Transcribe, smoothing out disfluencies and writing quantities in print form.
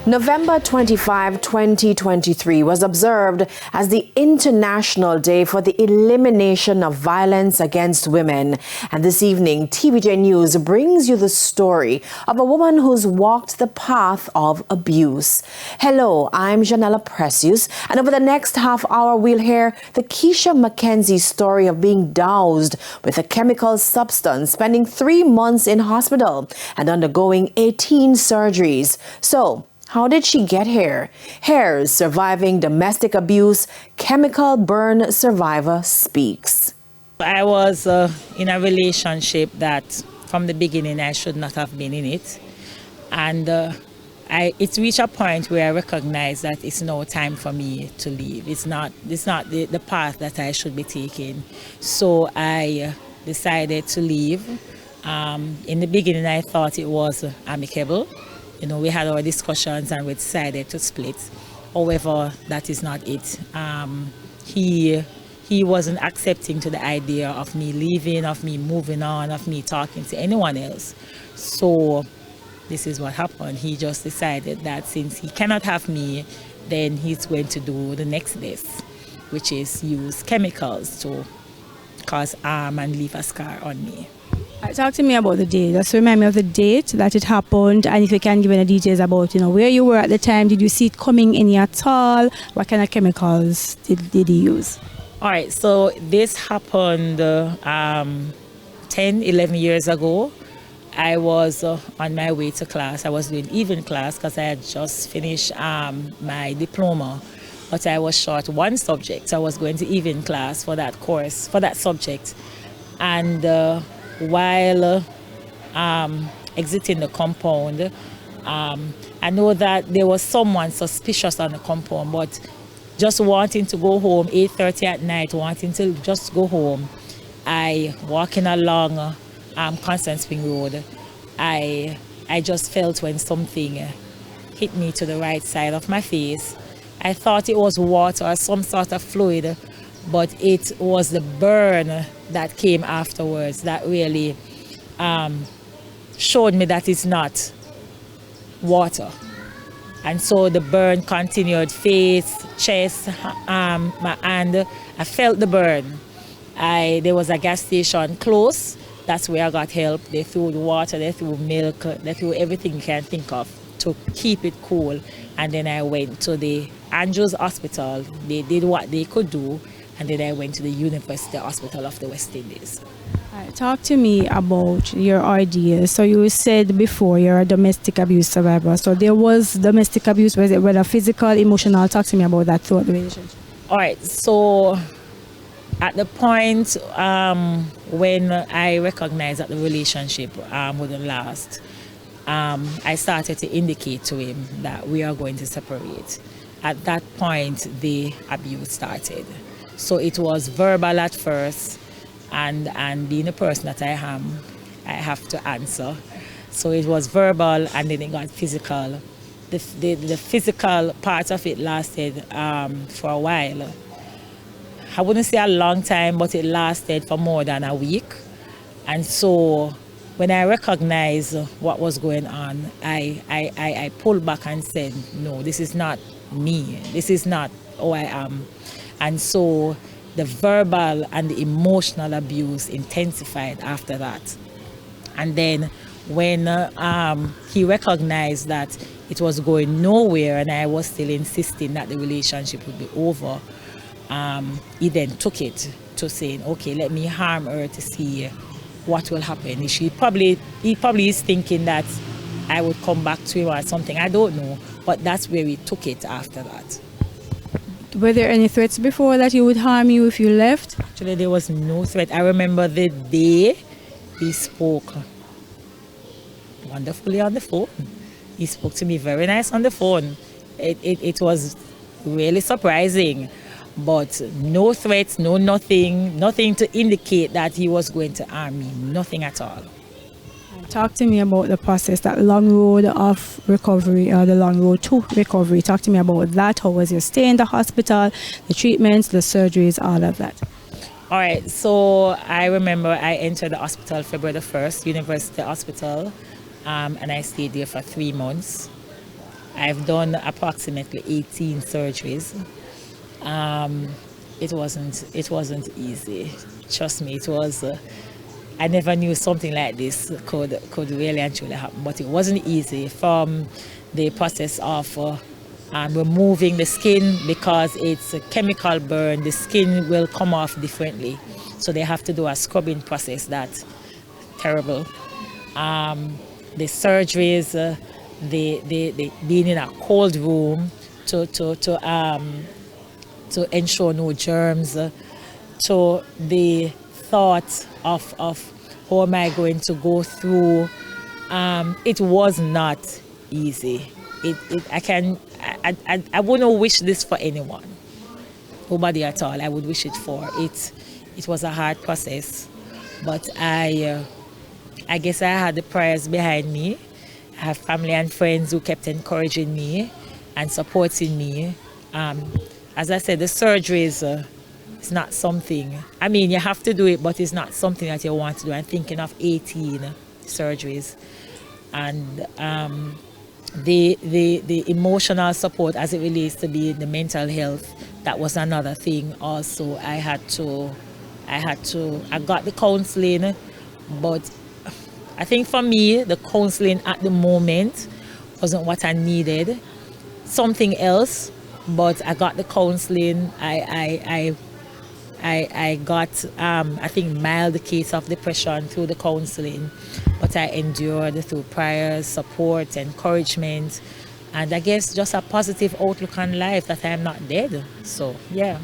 November 25, 2023 was observed as the International Day for the Elimination of Violence Against Women. And this evening, TVJ News brings you the story of a woman who's walked the path of abuse. Hello, I'm Janella Precious, and over the next half hour, we'll hear the Keisha McKenzie's story of being doused with a chemical substance, spending 3 months in hospital and undergoing 18 surgeries. So, how did she get here? Here's surviving domestic abuse chemical burn survivor speaks. I was in a relationship that from the beginning I should not have been in it. And it's reached a point where I recognize that it's now time for me to leave. It's not the path that I should be taking. So I decided to leave. In the beginning I thought it was amicable. You know, we had our discussions and we decided to split. However, that is not it. He wasn't accepting to the idea of me leaving, of me moving on, of me talking to anyone else. So this is what happened. He just decided that since he cannot have me, then he's going to do the next best, which is use chemicals to cause harm and leave a scar on me. Talk to me about the day. Just remind me of the date that it happened, and if you can give any details about, where you were at the time. Did you see it coming in at all? What kind of chemicals did he use? All right, so this happened 10, 11 years ago. I was on my way to class. I was doing evening class because I had just finished my diploma, but I was short one subject. So I was going to evening class for that course, for that subject. And while exiting the compound, I know that there was someone suspicious on the compound, but just wanting to go home, 8:30 at night, wanting to just go home, I walking along Constant Spring Road, I just felt when something hit me to the right side of my face. I thought it was water or some sort of fluid, but it was the burn that came afterwards that really showed me that it's not water. And so the burn continued, face, chest, my hand. I felt the burn. There was a gas station close. That's where I got help. They threw the water, they threw milk, they threw everything you can think of to keep it cool. And then I went to the Andrews Hospital. They did what they could do. And then I went to the University Hospital of the West Indies. Talk to me about your ordeal. So you said before you're a domestic abuse survivor. So there was domestic abuse, whether physical, emotional. Talk to me about that throughout the relationship. All right. So at the point when I recognized that the relationship wouldn't last, I started to indicate to him that we are going to separate. At that point, the abuse started. So it was verbal at first, and being the person that I am, I have to answer. So it was verbal, and then it got physical. The physical part of it lasted for a while. I wouldn't say a long time, but it lasted for more than a week. And so when I recognized what was going on, I pulled back and said, no, this is not me. This is not who I am. And so the verbal and the emotional abuse intensified after that. And then when he recognized that it was going nowhere and I was still insisting that the relationship would be over, he then took it to saying, okay, let me harm her to see what will happen. He probably is thinking that I would come back to him or something. I don't know, but that's where he took it after that. Were there any threats before that he would harm you if you left? Actually, there was no threat. I remember the day he spoke wonderfully on the phone. He spoke to me very nice on the phone. It was really surprising, but no threats, nothing to indicate that he was going to harm me, nothing at all. Talk to me about the process, that long road of recovery, or the long road to recovery. Talk to me about that. How was your stay in the hospital, the treatments, the surgeries, all of that? All right, so I remember I entered the hospital February the 1st, University Hospital, and I stayed there for 3 months. I've done approximately 18 surgeries. It wasn't easy. Trust me, it was. I never knew something like this could really and truly happen, but it wasn't easy. From the process of removing the skin, because it's a chemical burn, the skin will come off differently, so they have to do a scrubbing process. That's terrible. The surgeries, the being in a cold room to ensure no germs, to the thought of how am I going to go through. It was not easy. I wouldn't wish this for anyone, nobody at all. I would wish it for it. It was a hard process, but I guess I had the prayers behind me. I have family and friends who kept encouraging me and supporting me. As I said, the surgeries, it's not something, I mean, you have to do it, but it's not something that you want to do. I'm thinking of 18 surgeries. And the emotional support as it relates to the mental health, that was another thing also. I got the counseling, but I think for me, the counseling at the moment wasn't what I needed. Something else, but I got the counseling. I got, I think, mild case of depression through the counseling, but I endured through prayers, support, encouragement, and I guess just a positive outlook on life that I am not dead. So, yeah.